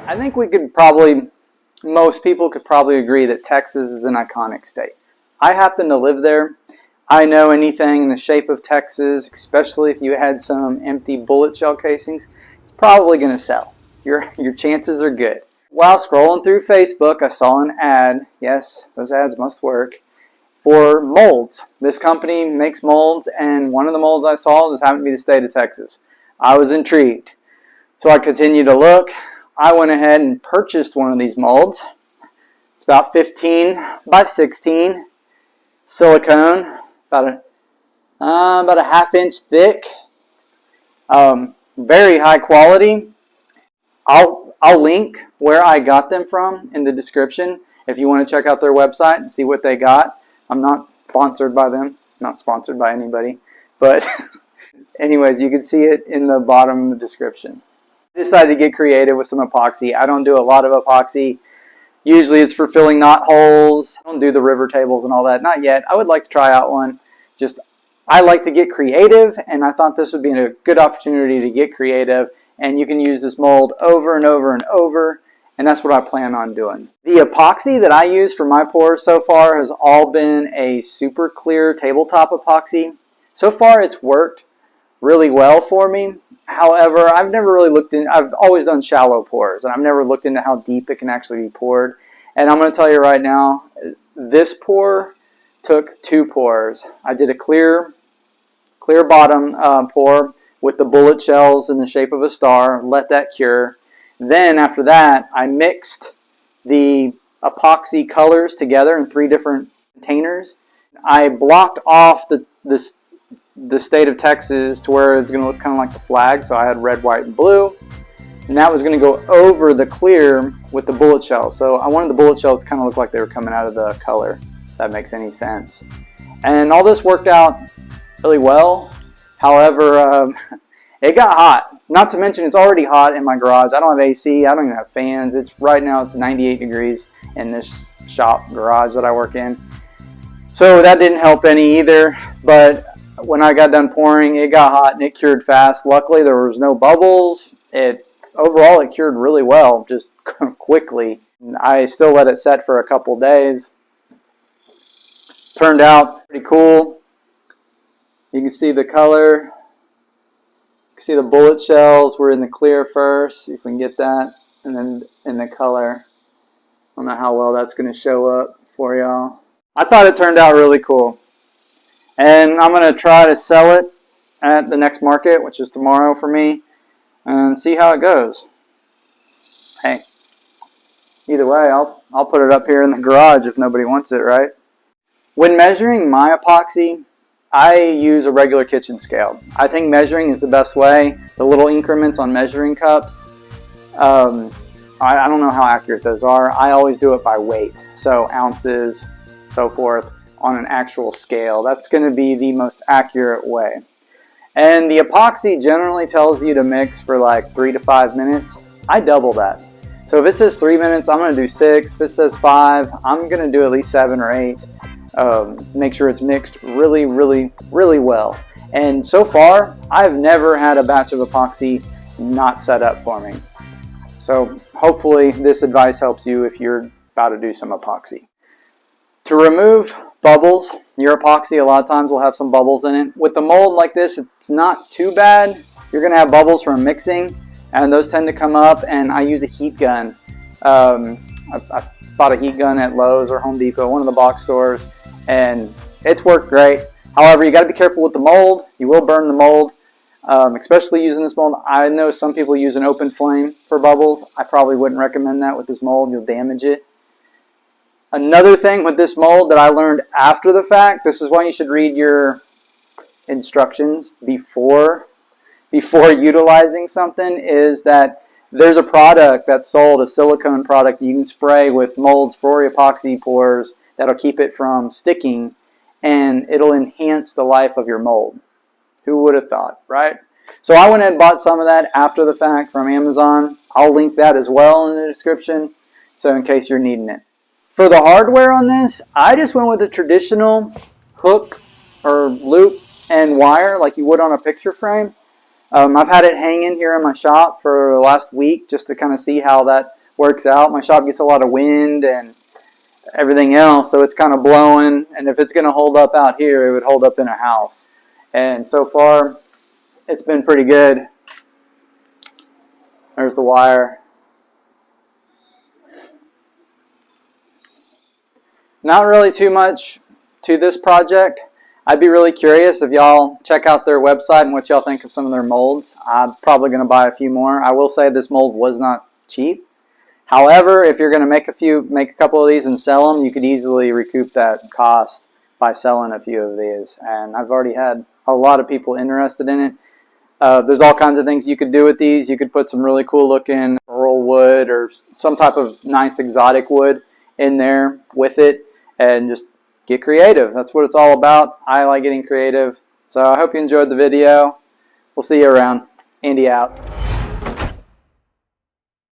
I think most people could probably agree that Texas is an iconic state. I happen to live there. I know anything in the shape of Texas, especially if you had some empty bullet shell casings, it's probably going to sell. Your chances are good. While scrolling through Facebook, I saw an ad. Yes, those ads must work. For molds. This company makes molds, and one of the molds I saw just happened to be the state of Texas. I was intrigued. So I continued to look. I went ahead and purchased one of these molds. It's about 15 by 16 silicone, about a half-inch thick. Very high quality. I'll link where I got them from in the description if you want to check out their website and see what they got. I'm not sponsored by them, not sponsored by anybody, but anyways, you can see it in the bottom of the description. I decided to get creative with some epoxy. I don't do a lot of epoxy. Usually it's for filling knot holes. I don't do the river tables and all that. Not yet. I would like to try out one. I like to get creative, and I thought this would be a good opportunity to get creative. And you can use this mold over and over and over, and that's what I plan on doing. The epoxy that I use for my pours so far has all been a super clear tabletop epoxy. So far it's worked really well for me. However, I've always done shallow pours, and I've never looked into how deep it can actually be poured. And I'm going to tell you right now, this pour took 2 pours. I did a clear bottom pour with the bullet shells in the shape of a star, let that cure. Then after that, I mixed the epoxy colors together in 3 different containers. I blocked off the state of Texas to where it's going to look kind of like the flag. So I had red, white, and blue. And that was going to go over the clear with the bullet shells. So I wanted the bullet shells to kind of look like they were coming out of the color, if that makes any sense. And all this worked out really well. However, it got hot. Not to mention it's already hot in my garage. I don't have AC. I don't even have fans. Right now it's 98 degrees in this shop garage that I work in. So that didn't help any either. But when I got done pouring, it got hot and it cured fast. Luckily, there was no bubbles. Overall, it cured really well, just quickly. I still let it set for a couple days. Turned out pretty cool. You can see the color. You can see the bullet shells were in the clear first. See if we can get that. And then in the color. I don't know how well that's going to show up for y'all. I thought it turned out really cool. And I'm going to try to sell it at the next market, which is tomorrow for me, and see how it goes. Hey, either way, I'll put it up here in the garage if nobody wants it, right? When measuring my epoxy, I use a regular kitchen scale. I think measuring is the best way. The little increments on measuring cups, I don't know how accurate those are. I always do it by weight, so ounces, so forth, on an actual scale. That's going to be the most accurate way. And the epoxy generally tells you to mix for like 3 to 5 minutes. I double that. So if it says 3 minutes, I'm going to do 6. If it says 5, I'm going to do at least 7 or 8. Make sure it's mixed really, really, really well. And so far, I've never had a batch of epoxy not set up for me. So hopefully this advice helps you if you're about to do some epoxy. To remove bubbles, your epoxy a lot of times will have some bubbles in it. With the mold like this, it's not too bad. You're going to have bubbles from mixing, and those tend to come up, and I use a heat gun. I bought a heat gun at Lowe's or Home Depot, one of the box stores, and it's worked great. However, you got to be careful with the mold. You will burn the mold, especially using this mold. I know some people use an open flame for bubbles. I probably wouldn't recommend that with this mold. You'll damage it. Another thing with this mold that I learned after the fact, this is why you should read your instructions before utilizing something, is that there's a product that's sold, a silicone product you can spray with molds for epoxy pours that'll keep it from sticking, and it'll enhance the life of your mold. Who would have thought, right? So I went and bought some of that after the fact from Amazon. I'll link that as well in the description, so in case you're needing it. For the hardware on this, I just went with a traditional hook or loop and wire like you would on a picture frame. I've had it hanging here in my shop for the last week just to kind of see how that works out. My shop gets a lot of wind and everything else, so it's kind of blowing, and if it's going to hold up out here, it would hold up in a house. And so far, it's been pretty good. There's the wire. Not really too much to this project. I'd be really curious if y'all check out their website and what y'all think of some of their molds. I'm probably going to buy a few more. I will say this mold was not cheap. However, if you're going to make a couple of these and sell them, you could easily recoup that cost by selling a few of these. And I've already had a lot of people interested in it. There's all kinds of things you could do with these. You could put some really cool looking burl wood or some type of nice exotic wood in there with it and just get creative. That's what it's all about. I like getting creative. So I hope you enjoyed the video. We'll see you around. Andy out.